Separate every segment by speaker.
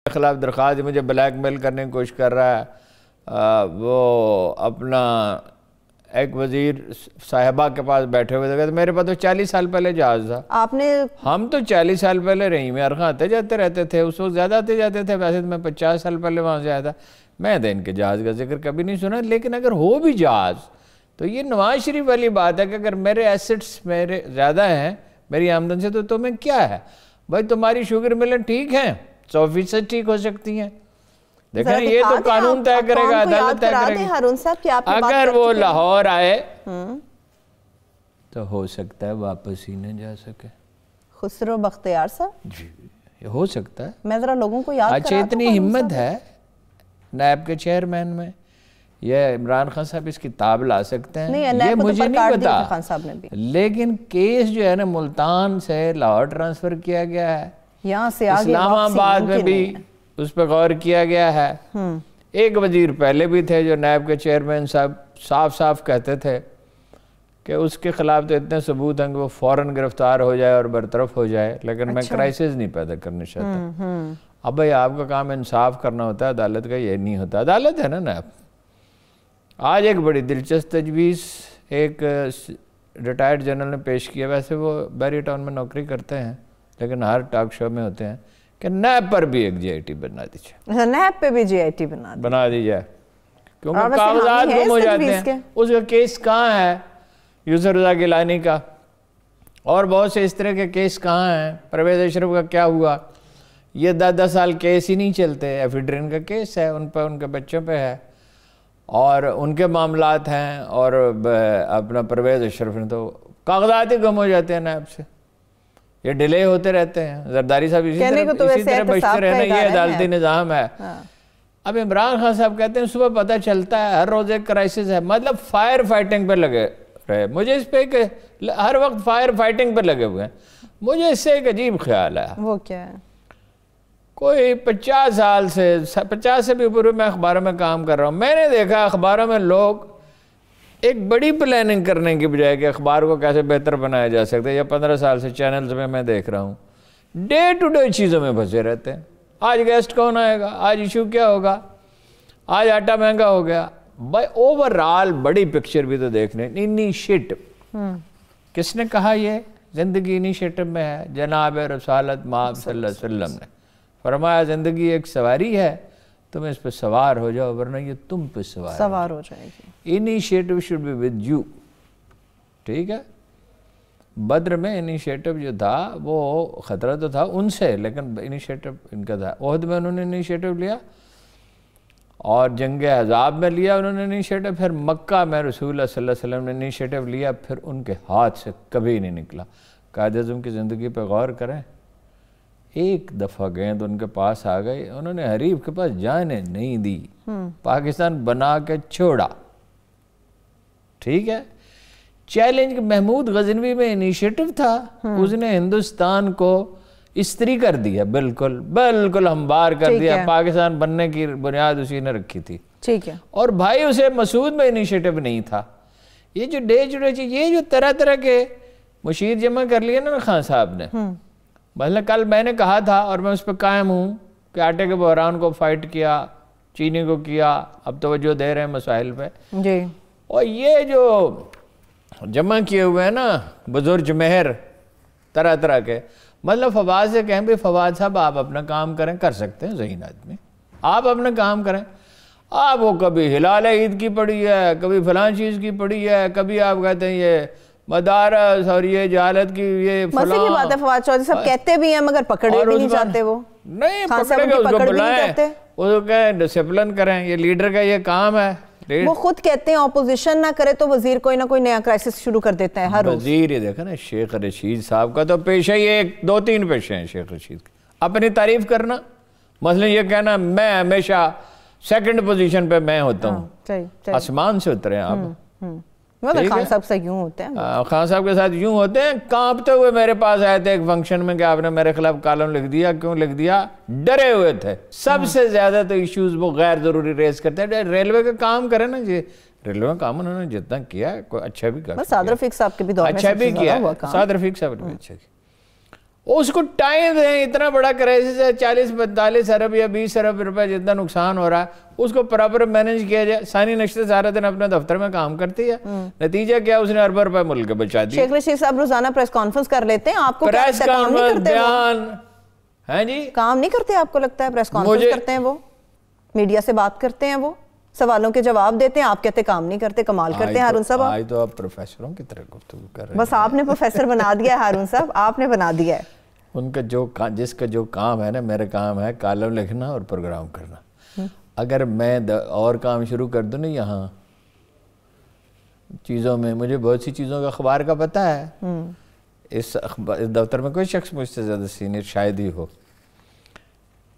Speaker 1: خلاف درخواست مجھے بلیک میل کرنے کی کوشش کر رہا ہے، وہ اپنا ایک وزیر صاحبہ کے پاس بیٹھے ہوئے تھے، میرے پاس تو 40 سال پہلے جہاز تھا.
Speaker 2: آپ نے
Speaker 1: ہم تو 40 سال پہلے رحیم یار خان آتے جاتے رہتے تھے، اس وقت زیادہ آتے جاتے تھے، ویسے تو میں 50 سال پہلے وہاں سے آیا تھا. میں تو ان کے جہاز کا ذکر کبھی نہیں سنا، لیکن اگر ہو بھی جہاز تو یہ نواز شریف والی بات ہے کہ اگر میرے ایسٹس میرے زیادہ ہیں میری آمدن سے تو تمہیں کیا ہے بھائی، تمہاری شوگر ملیں ٹھیک ہیں 100% ٹھیک ہو سکتی ہیں، دیکھیں یہ تو قانون طے کرے گا، عدالت طے کرے گی. اگر وہ لاہور آئے تو ہو سکتا ہے واپس ہی نہ جا سکے.
Speaker 2: خسرو بختیار صاحب
Speaker 1: جی یہ ہو سکتا ہے.
Speaker 2: میں ذرا لوگوں کو یاد
Speaker 1: اچھا اتنی ہمت ہے نیب کے چیئرمین میں، یہ عمران خان صاحب اس کتاب لا سکتے ہیں، یہ مجھے نہیں پتا، لیکن کیس جو ہے نا ملتان سے لاہور ٹرانسفر کیا گیا ہے،
Speaker 2: یہاں سے
Speaker 1: اسلام آباد میں بھی اس پہ غور کیا گیا ہے. ایک وزیر پہلے بھی تھے جو نیب کے چیئرمین صاحب صاف صاف کہتے تھے کہ اس کے خلاف تو اتنے ثبوت ہیں کہ وہ فوراً گرفتار ہو جائے اور برطرف ہو جائے، لیکن میں کرائسس نہیں پیدا کرنا چاہتا. اب بھائی آپ کا کام انصاف کرنا ہوتا ہے، عدالت کا یہ نہیں ہوتا. عدالت ہے نا نیب. آج ایک بڑی دلچسپ تجویز ایک ریٹائرڈ جنرل نے پیش کیا، ویسے وہ بیری ٹاؤن میں نوکری کرتے ہیں لیکن ہر ٹاک شو میں ہوتے ہیں، کہ نیب پر بھی ایک جی آئی ٹی بنا دی جائے.
Speaker 2: نیب پہ بھی جی آئی ٹی
Speaker 1: بنا دی جائے، کیونکہ کاغذات گم ہو جاتے ہیں. اس کا کیس کہاں ہے یوسف رضا گیلانی کا، اور بہت سے اس طرح کے کیس کہاں ہیں؟ پرویز اشرف کا کیا ہوا؟ یہ 10 سال کیس ہی نہیں چلتے. ایفیڈرین کا کیس ہے، ان پہ ان کے بچوں پہ ہے اور ان کے معاملات ہیں، اور اپنا پرویز اشرف نے تو کاغذات ہی گم ہو جاتے ہیں نیب سے. یہ ڈیلے ہوتے رہتے ہیں. زرداری صاحب اسی طرح بچتے رہنا، یہ عدالتی نظام ہے. اب عمران خان صاحب کہتے ہیں صبح پتہ چلتا ہے ہر روز ایک کرائسس ہے، مطلب فائر فائٹنگ پہ لگے رہے. مجھے اس پہ کہ ہر وقت فائر فائٹنگ پہ لگے ہوئے ہیں. مجھے اس سے ایک عجیب خیال ہے.
Speaker 2: وہ کیا ہے؟
Speaker 1: کوئی 50 سال سے 50 سے بھی اوپر میں اخباروں میں کام کر رہا ہوں، میں نے دیکھا اخباروں میں لوگ ایک بڑی پلاننگ کرنے کی بجائے کہ اخبار کو کیسے بہتر بنایا جا سکتا ہے، یا 15 سال سے چینلز میں دیکھ رہا ہوں ڈے ٹو ڈے چیزوں میں پھنسے رہتے ہیں. آج گیسٹ کون آئے گا، آج ایشو کیا ہوگا، آج آٹا مہنگا ہو گیا. بھائی اوورآل بڑی پکچر بھی تو دیکھنے. انیشیٹو کس نے کہا؟ یہ زندگی انیشیٹو میں ہے. جناب رسالت مآب صلی اللہ علیہ وسلم نے فرمایا زندگی ایک سواری ہے، تم اس پہ سوار ہو جاؤ ورنہ یہ تم پہ سوار ہو
Speaker 2: جائے گی.
Speaker 1: Initiative should be with you. ٹھیک ہے. بدر میں انیشیٹو جو تھا وہ خطرہ تو تھا ان سے، لیکن انیشیٹو ان کا تھا. عہد میں انہوں نے انیشیٹو لیا، اور جنگ احزاب میں لیا انہوں نے انیشیٹو، پھر مکہ میں رسول اللہ صلی اللہ علیہ وسلم نے انیشیٹو لیا، پھر ان کے ہاتھ سے کبھی نہیں نکلا. قائد اعظم کی زندگی پہ غور کریں. ایک دفعہ گئے تو ان کے پاس آ گئے، انہوں نے حریف کے پاس جانے نہیں دی، پاکستان بنا کے چھوڑا. ٹھیک ہے. چیلنج محمود غزنوی میں انیشیٹو تھا، اس نے ہندوستان کو استری کر دیا، بالکل بالکل ہموار کر دیا. پاکستان بننے کی بنیاد اسی نے رکھی تھی.
Speaker 2: ٹھیک ہے. اور
Speaker 1: بھائی اسے مسعود میں انیشیٹو نہیں تھا. یہ جو ڈے جڑے یہ جو طرح طرح کے مشیر جمع کر لیے نا خان صاحب نے، مثلا کل میں نے کہا تھا اور میں اس پہ قائم ہوں کہ آٹے کے بحران کو فائٹ کیا، چینی کو کیا، اب توجہ دے رہے ہیں مسائل پہ.
Speaker 2: جی.
Speaker 1: اور یہ جو جمع کیے ہوئے ہیں نا بزرگ مہر طرح طرح کے، مطلب فواد سے کہیں بھی فواد صاحب آپ اپنا کام کریں، کر سکتے ہیں ذہین آدمی، آپ اپنا کام کریں. آپ وہ کبھی ہلال عید کی پڑی ہے، کبھی فلاں چیز کی پڑی ہے، کبھی آپ کہتے ہیں یہ مدارس اور یہ جہالت کی یہ فلاں.
Speaker 2: مسئلے کی بات ہے فواد چودھری صاحب کہتے بھی ہیں مگر پکڑے بھی نہیں جاتے. وہ
Speaker 1: نہیں پکڑے گا، اس کو بلائیں، اس کو کہیں ڈسپلن کریں، یہ لیڈر کا یہ کام ہے.
Speaker 2: وہ خود کہتے ہیں اپوزیشن نہ کرے تو وزیر کوئی نہ کوئی نیا کرائسس شروع کر دیتا ہے ہر روز.
Speaker 1: وزیر یہ دیکھا نا شیخ رشید صاحب کا تو پیشہ ہی ایک 2-3 پیشے ہیں شیخ رشید کے. اپنی تعریف کرنا، مثلا یہ کہنا میں ہمیشہ سیکنڈ پوزیشن پہ میں ہوتا ہوں. آسمان سے اترے ہیں آپ.
Speaker 2: خان صاحب سے یوں ہوتے ہیں،
Speaker 1: خان صاحب کے ساتھ یوں ہوتے ہیں. کانپتے ہوئے میرے پاس آئے تھے ایک فنکشن میں کہ آپ نے میرے خلاف کالم لکھ دیا. کیوں لکھ دیا؟ ڈرے ہوئے تھے. سب سے زیادہ تو ایشوز وہ غیر ضروری ریز کرتے ہیں. ریلوے کا کام کریں نا جی، ریلوے کا کام انہوں نے جتنا کیا اچھا بھی کیا،
Speaker 2: سعد رفیق صاحب کے بھی دور میں
Speaker 1: اچھا بھی کیا. سعد رفیق صاحب نے اچھا کیا. اس کو ٹائم دیں. اتنا بڑا کرائسس ہے, 40-45 ارب یا 20 ارب روپے جتنا نقصان ہو رہا ہے, اس کو پراپر مینیج کیا جائے. ثانی نشستہ سارا دن اپنے دفتر میں کام کرتی ہے, نتیجہ کیا, اس نے اربوں روپے ملک بچا دیا.
Speaker 2: شیخ رشید صاحب روزانہ پریس کانفرنس کر لیتے ہیں, آپ کو کیا
Speaker 1: پریس
Speaker 2: کام نہیں
Speaker 1: کانفرنس,
Speaker 2: کرتے
Speaker 1: بیان, ہاں جی,
Speaker 2: کام نہیں کرتے آپ کو لگتا ہے؟ پریس کانفرنس کرتے ہیں وہ, میڈیا سے بات کرتے ہیں, وہ سوالوں کے جواب دیتے ہیں, آپ کہتے کام نہیں کرتے. کمال کرتے ہیں ہارون صاحب.
Speaker 1: آج تو آپ پروفیسروں کی طرح گفتگو کر رہے ہیں.
Speaker 2: بس آپ نے پروفیسر بنا دیا ہے ہارون صاحب, آپ نے بنا دیا ہے.
Speaker 1: ان کا جس کا جو کام ہے نا, میرا کام ہے کالم لکھنا اور پروگرام کرنا. اگر میں اور کام شروع کر دوں نا یہاں چیزوں میں, مجھے بہت سی چیزوں کا اخبار کا پتہ ہے. اس دفتر میں کوئی شخص مجھ سے زیادہ سینئر شاید ہی ہو,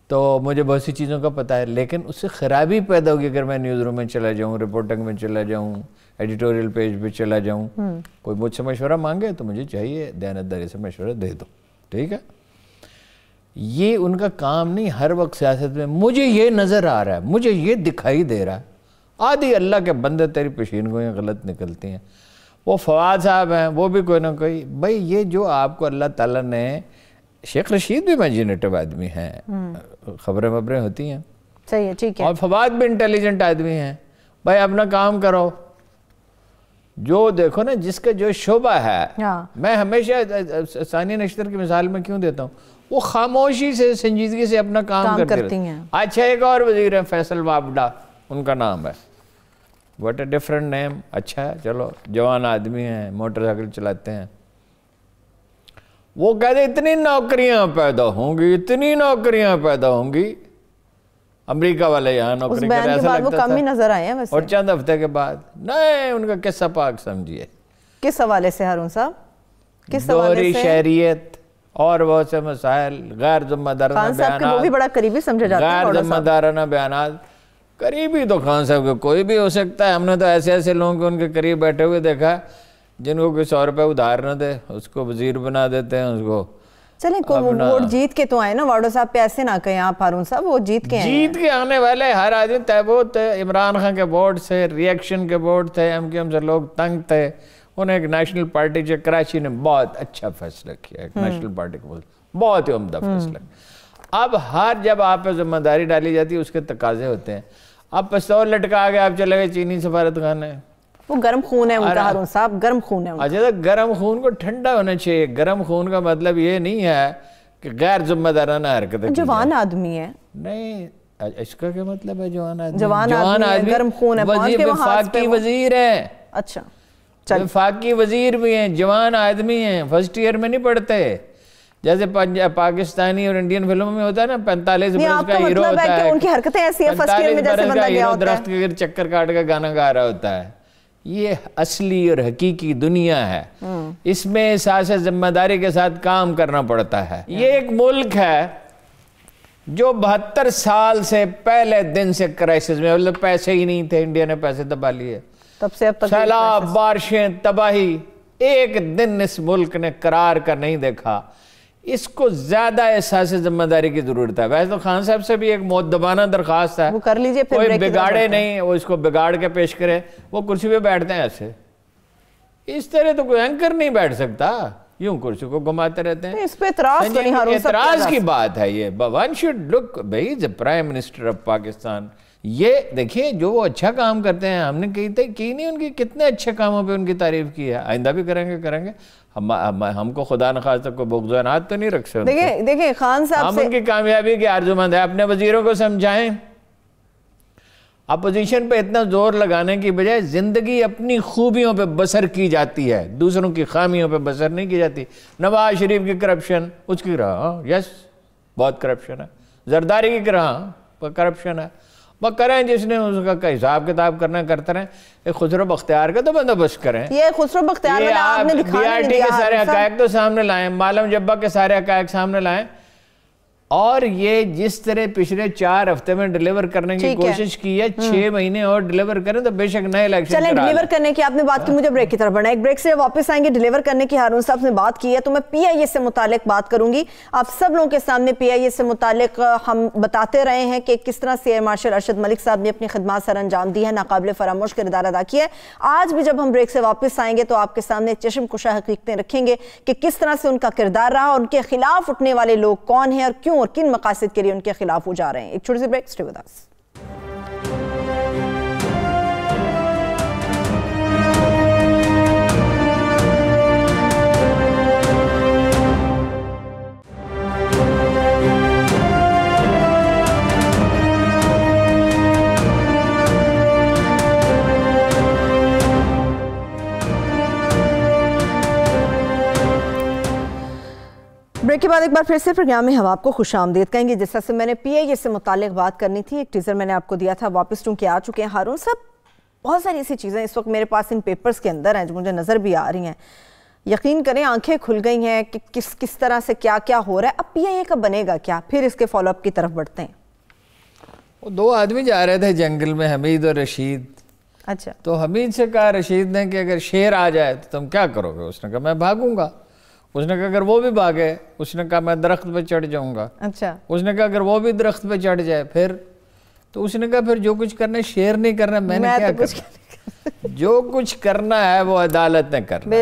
Speaker 1: تو مجھے بہت سی چیزوں کا پتہ ہے. لیکن اس سے خرابی پیدا ہوگی اگر میں نیوز روم میں چلا جاؤں, رپورٹنگ میں چلا جاؤں, ایڈیٹوریل پیج پہ چلا جاؤں. کوئی مجھ سے مشورہ مانگے تو مجھے چاہیے دیانتداری سے مشورہ دے دو, ٹھیک ہے. یہ ان کا کام نہیں. ہر وقت سیاست میں مجھے یہ نظر آ رہا ہے, مجھے یہ دکھائی دے رہا ہے. آدھی اللہ کے بندے تیری پیشین گوئیں غلط نکلتی ہیں. وہ فواد صاحب ہیں, وہ بھی کوئی نہ کوئی. بھائی یہ جو آپ کو اللہ تعالیٰ نے, شیخ رشید بھی امیجینیٹو آدمی ہیں, خبریں وبریں ہوتی ہیں,
Speaker 2: صحیح ہے, ٹھیک ہے,
Speaker 1: اور فواد بھی انٹیلیجنٹ آدمی ہیں. بھائی اپنا کام کرو. جو دیکھو نا جس کا جو شعبہ ہے, میں ہمیشہ ثانی نشتر کی مثال میں کیوں دیتا ہوں, وہ خاموشی سے سنجیدگی سے اپنا کام کرتی ہیں. اچھا ایک اور وزیر ہیں فیصل وابڈا, ان کا نام ہے, واٹ اے ڈفرنٹ نیم. اچھا ہے, چلو جوان آدمی ہیں, موٹر سائیکل چلاتے ہیں. وہ کہتے اتنی نوکریاں پیدا ہوں گی, اتنی نوکریاں پیدا ہوں گی. امریکہ والے یہاں نوکری کر رہے, ایسا لگتا
Speaker 2: کم ہی نظر آئے ہیں ویسے.
Speaker 1: اور چند ہفتے کے بعد نہیں, ان کا قصہ پاک سمجھیے.
Speaker 2: کس حوالے سے ہارون صاحب, کس حوالے
Speaker 1: دوہری
Speaker 2: سے؟
Speaker 1: شہریت اور بہت سے مسائل, غیر ذمہ دارانہ
Speaker 2: خان صاحب کے وہ بھی
Speaker 1: بیانات,
Speaker 2: بڑا قریبی سمجھے جاتے ہیں.
Speaker 1: غیر ذمہ دارانہ بیانات. قریبی تو خان صاحب کے کوئی بھی ہو سکتا ہے. ہم نے تو ایسے ایسے لوگوں کو ان کے قریب بیٹھے ہوئے دیکھا جن کو کوئی 100 روپے ادھار نہ دے, اس کو وزیر بنا دیتے ہیں. اس کو
Speaker 2: چلیں ووٹ جیت کے تو آئے نا, واڈو صاحب پہ ایسے نہ کہیں آپ ہارون صاحب, وہ جیت کے آئے ہیں.
Speaker 1: جیت کے آنے والے ہر آدمی تیبوت عمران خان کے ووٹ سے, ریئیکشن کے ووٹ تھے, MQM سے لوگ تنگ تھے. انہیں ایک نیشنل پارٹی جو کراچی نے بہت اچھا فیصلہ کیا, ایک نیشنل پارٹی کو بہت ہی عمدہ فیصلہ. اب جب آپ پہ ذمہ داری ڈالی جاتی ہے اس کے تقاضے ہوتے ہیں. اب پستول لٹکا کے آپ چلے گئے چینی سفارت خانے.
Speaker 2: وہ گرم خون ہے ان کا ہارون صاحب, گرم خون ہے.
Speaker 1: اچھا تو گرم خون کو ٹھنڈا ہونا چاہیے. گرم خون کا مطلب یہ نہیں ہے کہ غیر ذمہ دارانہ حرکتیں.
Speaker 2: جوان آدمی ہے.
Speaker 1: نہیں, اس کا کیا مطلب ہے جوان آدمی؟
Speaker 2: جوان آدمی گرم خون ہے,
Speaker 1: وفاقی وزیر ہیں.
Speaker 2: اچھا,
Speaker 1: وفاقی وزیر بھی ہیں, جوان آدمی ہیں, فرسٹ ایئر میں نہیں پڑھتے. جیسے پاکستانی اور انڈین فلموں میں ہوتا ہے نا, 45 برس کا ہیرو ہوتا ہے,
Speaker 2: ان کی حرکتیں ایسی ہیں
Speaker 1: 45 برس کا ہیرو درخت کے گر چکر کاٹ کے گانا گا رہا ہوتا ہے. یہ اصلی اور حقیقی دنیا ہے. اس میں احساس ذمہ داری کے ساتھ کام کرنا پڑتا ہے. یہ ایک ملک ہے جو 72 سال سے پہلے دن سے کرائسس میں, مطلب پیسے ہی نہیں تھے, انڈیا نے پیسے دبا لیے,
Speaker 2: تب سے اب تک
Speaker 1: سیلاب, بارشیں, تباہی, ایک دن اس ملک نے قرار کا نہیں دیکھا. اس کو زیادہ احساس ذمہ داری کی ضرورت ہے. ویسے تو خان صاحب سے بھی ایک مؤدبانہ درخواست ہے,
Speaker 2: وہ کر لیجئے,
Speaker 1: کوئی بگاڑے نہیں, وہ اس کو بگاڑ کے پیش کرے. وہ کرسی پہ بیٹھتے ہیں ایسے, اس طرح تو کوئی اینکر نہیں بیٹھ سکتا, یوں کرسی کو گھماتے رہتے ہیں.
Speaker 2: اس پہ اعتراض تو نہیں ہارون صاحب,
Speaker 1: اعتراض کی بات ہے یہ. ون شوڈ لک, بھائی the prime minister of Pakistan. یہ دیکھیے جو وہ اچھا کام کرتے ہیں, ہم نے کی نہیں ان کی, کتنے اچھے کاموں پہ ان کی تعریف کی ہے. آئندہ بھی کریں گے. ہم کو خدا نخواستہ کوئی بغض و عناد تو نہیں رکھ سکتے.
Speaker 2: دیکھیں خان صاحب
Speaker 1: ہم ان کی کامیابی کے آرزومند ہیں. اپنے وزیروں کو سمجھائیں. اپوزیشن پہ اتنا زور لگانے کی بجائے زندگی اپنی خوبیوں پہ بسر کی جاتی ہے, دوسروں کی خامیوں پہ بسر نہیں کی جاتی. نواز شریف کی کرپشن, اس کی رہا, یس بہت کرپشن ہے. زرداری کی رہا, کرپشن ہے. وہ کریں جس نے اس کا حساب کتاب کرنا کرتے رہیں. ایک خسرو بختیار کا تو بندوبست کریں.
Speaker 2: یہ خسرو بختیار والا آپ نے دکھانا نہیں دیا.
Speaker 1: کے سارے حقائق تو سامنے لائیں, معلم جبہ کے سارے حقائق سامنے لائیں. اور یہ جس طرح پچھلے 4 ہفتے میں ڈیلیور کرنے کی کوشش کی ہے 6 مہینے اور ڈیلیور کریں تو بے شک نئے الیکشن
Speaker 2: چلیں ڈیلیور کرنے کی آپ نے بات کی, مجھے بریک کی طرف بڑھنا ہے. ایک بریک سے واپس آئیں گے. ڈیلیور کرنے کی ہارون صاحب نے بات کی ہے تو میں پی آئی اے سے متعلق بات کروں گی. آپ سب لوگوں کے سامنے پی آئی اے سے متعلق ہم بتاتے رہے ہیں کہ کس طرح سے ایئر مارشل ارشد ملک صاحب نے اپنی خدمات سر انجام دی ہے, ناقابل فراموش کردار ادا کیا ہے. آج بھی جب ہم بریک سے واپس آئیں گے تو آپ کے سامنے چشم کشا حقیقتیں رکھیں گے کہ کس طرح سے ان کا کردار رہا, ان کے خلاف اٹھنے والے لوگ کون ہیں اور کیوں اور کن مقاصد کے لیے ان کے خلاف ہو جا رہے ہیں. ایک چھوٹی سی break, stay with us. Break کے بعد ایک بار پھر سے پروگرام میں ہم آپ کو خوش آمدید کہیں گے. جس طرح سے میں نے پی آئی اے سے متعلق بات کرنی تھی, ایک ٹیزر میں نے آپ کو دیا تھا, واپس چونکہ آ چکے ہیں ہارون صاحب. بہت ساری ایسی چیزیں اس وقت میرے پاس ان پیپرز کے اندر ہیں جو مجھے نظر بھی آ رہی ہیں. یقین کریں آنکھیں کھل گئی ہیں کہ کس طرح سے کیا کیا ہو رہا ہے. اب پی آئی اے کا بنے گا کیا, پھر اس کے فالو اپ کی طرف بڑھتے ہیں.
Speaker 1: وہ 2 آدمی جا رہے تھے جنگل میں, حمید اور رشید.
Speaker 2: اچھا,
Speaker 1: تو حمید سے کہا رشید نے کہ اگر شیر آ جائے تو تم کیا کرو گے؟ اس نے کہا میں بھاگوں گا. اس نے کہا اگر وہ بھی بھاگے, اس نے کہا میں درخت پہ چڑھ جاؤں گا.
Speaker 2: اچھا,
Speaker 1: اس نے کہا اگر وہ بھی درخت پہ چڑھ جائے پھر, تو اس نے کہا پھر جو کچھ کرنا ہے شیر نہیں کرنا, میں نے کیا کرنا, جو کچھ کرنا ہے وہ عدالت نے کرنا ہے.